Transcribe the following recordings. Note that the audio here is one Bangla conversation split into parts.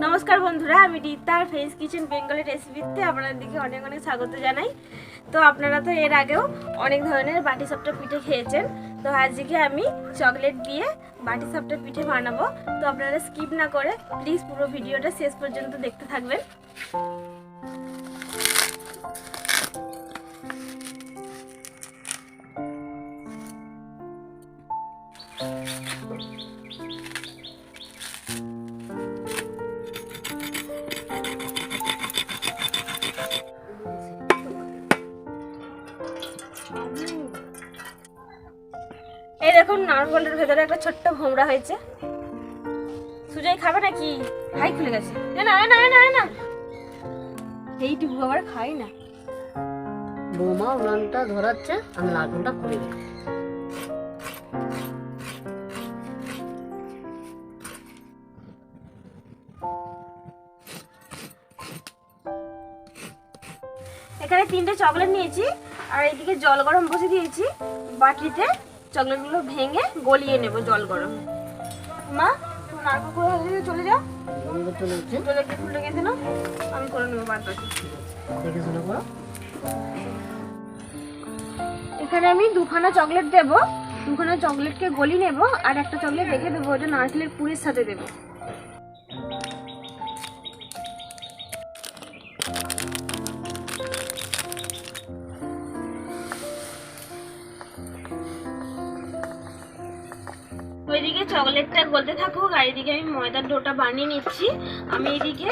নমস্কার বন্ধুরা, আমি রিতার ফেস কিচেন বেঙ্গলি রেসিপিতে আপনাদেরকে অনেক অনেক স্বাগত জানাই। তো আপনারা তো এর আগেও অনেক ধরনের পাটিসাপটা পিঠে খেয়েছেন। তো আজকে আমি চকলেট দিয়ে পাটিসাপটা পিঠে বানাবো। তো আপনারা স্কিপ না করে প্লিজ পুরো ভিডিওটা শেষ পর্যন্ত দেখতে থাকবেন। এই দেখুন, নারকেলের ভেতরে একটা ছোট্ট ভোমরা হয়েছে। সুজয় খাবে নাকি? হাই খুলে গেছে। না না না না, এইটুকু আবার খাই না। বৌমা উনানটা ধরাচ্ছে, আমি নারকেলটা খুলে দিই। এখানে 3টে চকলেট নিয়েছি আর এইদিকে জল গরম বসে দিয়েছি। বাটিতে চকলেটগুলো ভেঙে গলিয়ে নেব জল গরম। মা, তুমি নারকেল করে চলে যাও। চলে খুলে গেছে না, আমি করে নেবো বাদ বাকি। দেখে শুনে করো। এখানে আমি 2খানা চকলেট দেবো। 2খানা চকলেটকে গলি নেব আর একটা চকলেট রেখে দেবো, ওটা নারকেলের পুরের সাথে দেবো। ওইদিকে চকলেটটা গলতে থাকুক আর এদিকে আমি ময়দার ডোটা বানিয়ে নিচ্ছি। আমি এদিকে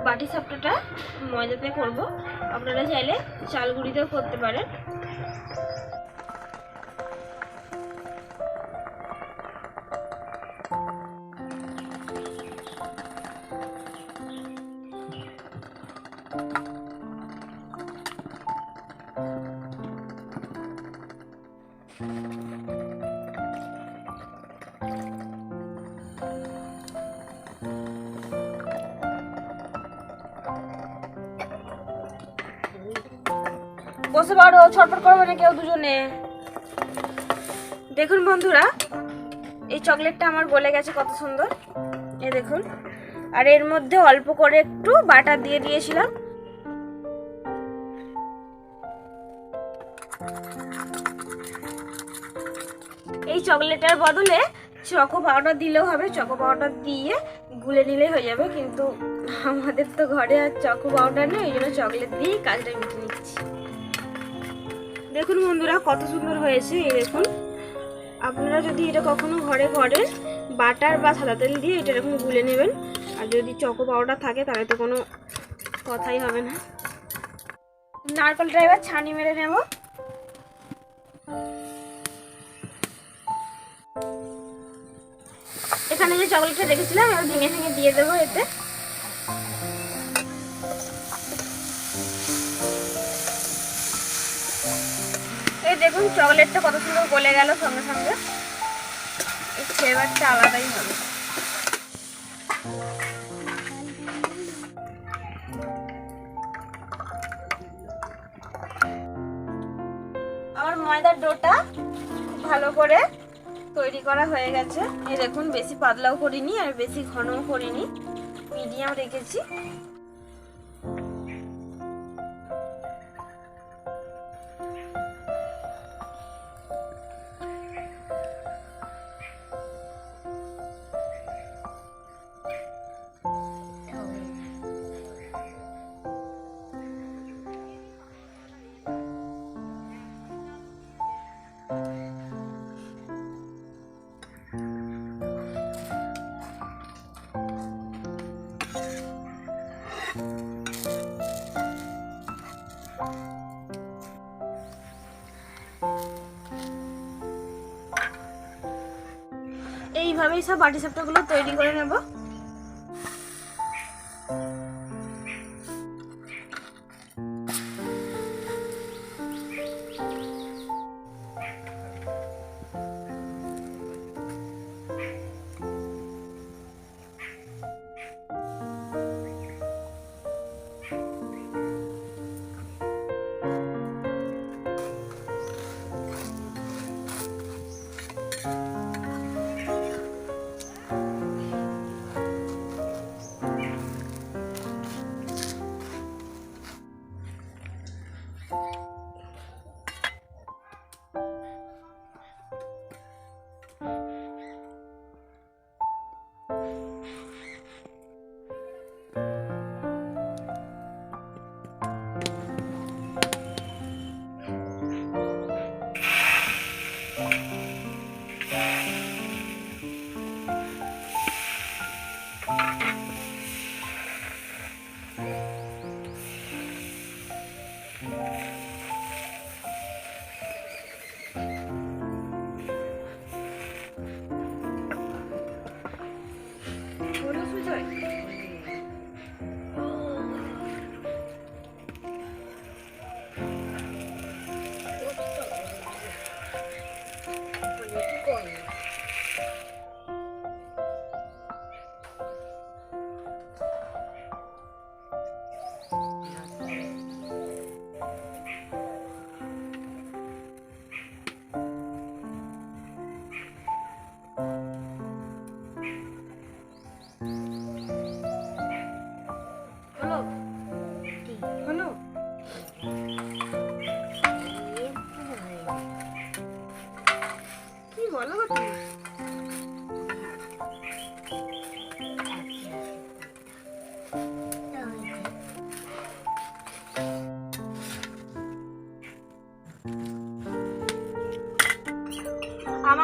পাটিসাপটাটা ময়দাতে করব, আপনারা চাইলে চাল গুঁড়িতেও করতে পারেন। বসে পারো, ছটফট করবে না কেউ দুজনে। দেখুন বন্ধুরা, এই চকলেটটা আমার গলে গেছে কত সুন্দর, এই দেখুন। আর এর মধ্যে অল্প করে একটু বাটার দিয়ে দিয়েছিলাম। এই চকলেটের বদলে চকো পাউডার দিলেও হবে, চকো পাউডার দিয়ে গুলে নিলেই হয়ে যাবে, কিন্তু আমাদের তো ঘরে আর চকো পাউডার নেই, ওই জন্য চকলেট দিয়েই কাজটা মিটে নিচ্ছি। দেখুন বন্ধুরা, কত সুন্দর হয়েছে। এই দেখুন, আপনারা যদি এটা কখনো ঘরে করেন, বাটার বা সাদা তেল দিয়ে এটা এরকম গুলে নেবেন। আর যদি চকো পাউডার থাকে তাহলে তো কোনো কথাই হবে না। নারকেলটা এবার ছানি মেরে নেব। এখানে যে চকলেটটা রেখেছিলাম এবার ভেঙে ভেঙে দিয়ে দেবো এতে। এই দেখুন, চকলেটটা কত সুন্দর গলে গেল সঙ্গে সঙ্গে। এই ফ্লেভারটা আলাদাই হবে। আমার ময়দার ডোটা ভালো করে তৈরি করা হয়ে গেছে। এই দেখুন, বেশি পাতলাও করিনি আর বেশি ঘনও করিনি, মিডিয়াম রেখেছি। এইভাবেই সব পাটিসাপটাগুলো তৈরি করে নেব।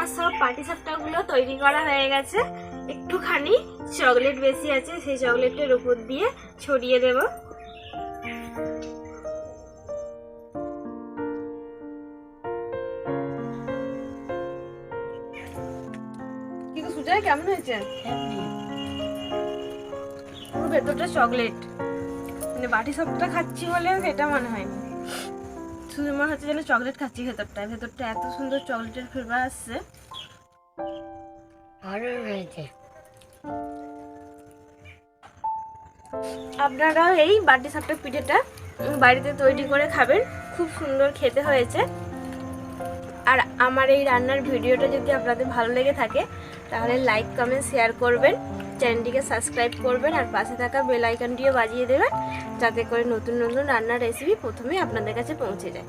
আমার সব পাটিসাপটাগুলো তৈরি করা হয়ে গেছে। একটুখানি চকলেট বেশি আছে, সেই চকলেটের উপর দিয়ে ছড়িয়ে দেব। কিন্তু সুজয় কেমন হয়েছে? পুরো ভেতরটা চকলেট, মানে পাটিসাপটা খাচ্ছি বলে সেটা মনে হয়নি, শুধু মনে হচ্ছে যেন চকলেট খাচ্ছি। ভেতরটা এত সুন্দর চকলেটের ফ্লেভার আসছে। আপনারাও এই পাটিসাপটা পিঠেটা বাড়িতে তৈরি করে খাবেন, খুব সুন্দর খেতে হয়েছে। আর আমার এই রান্নার ভিডিওটা যদি আপনাদের ভালো লেগে থাকে তাহলে লাইক কমেন্ট শেয়ার করবেন, চ্যানেলটিকে সাবস্ক্রাইব করবেন আর পাশে থাকা বেল আইকনটিও বাজিয়ে দেবেন, যাতে করে নতুন নতুন রান্নার রেসিপি প্রথমেই আপনাদের কাছে পৌঁছে যায়।